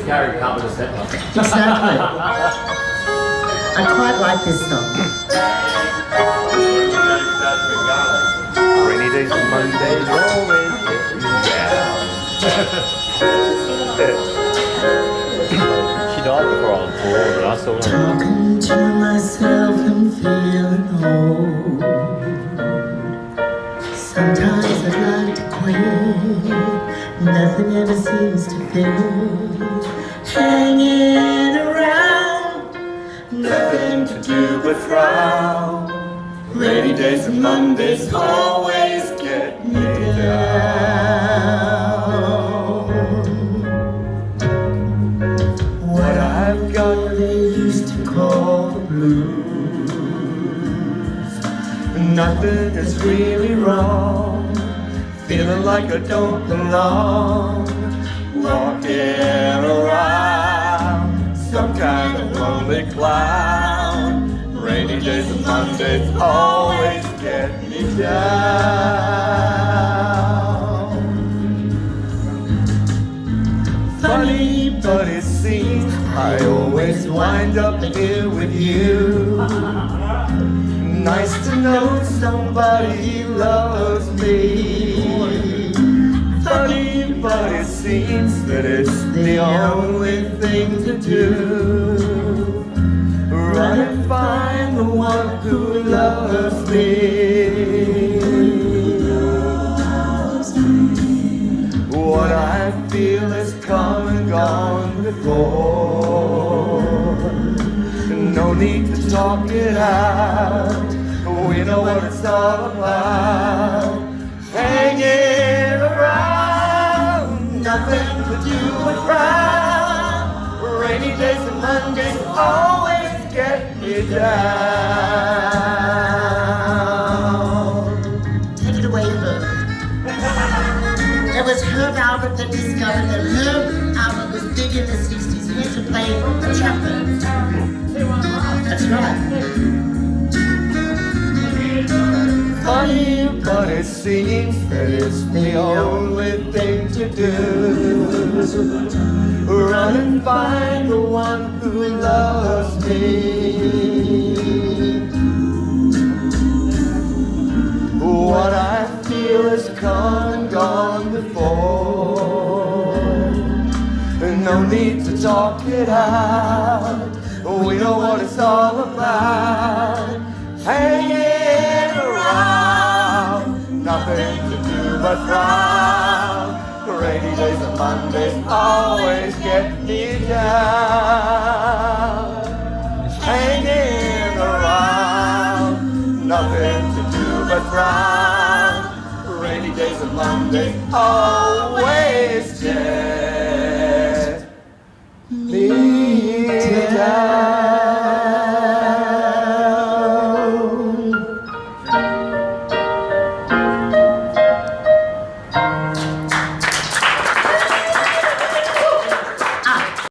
Gary can't be the stepmom. Exactly. I quite like this song. Rainy days and Mondays always get me down. She died before I was born, but I saw her. Talking to myself and feeling old. Sometimes I'd like to quit. Nothing ever seems to fit. Hanging around, nothing to do but frown. Rainy days and Mondays always get me down. What I've got they used to call the blues. Nothing is really wrong. Feeling like I don't belong. Walking around some kind of lonely clown. Rainy days and Mondays always get me down. Funny, but it seems I always wind up here with you. Nice to know somebody loves me. Funny, but it seems that it's the only thing to do. Run and find the one who loves me. What I feel has come and gone before. No need to talk it out. We know what it's all about. Hanging around, nothing to do but frown. Rainy days and Mondays always get me down. Take it away, Herb. It was Herb Albert that discovered that Herb Albert was big in the 60s. He used to play the trumpet. That's right. Funny, but it seems that it's the only thing to do. Run and find the one who loves me. What I feel has come and gone before. No need to talk it out. We know what it's all about. Hanging around, nothing to do but frown. Rainy days and Mondays always get me down. Hanging around, nothing to do but frown. Rainy days and Mondays always get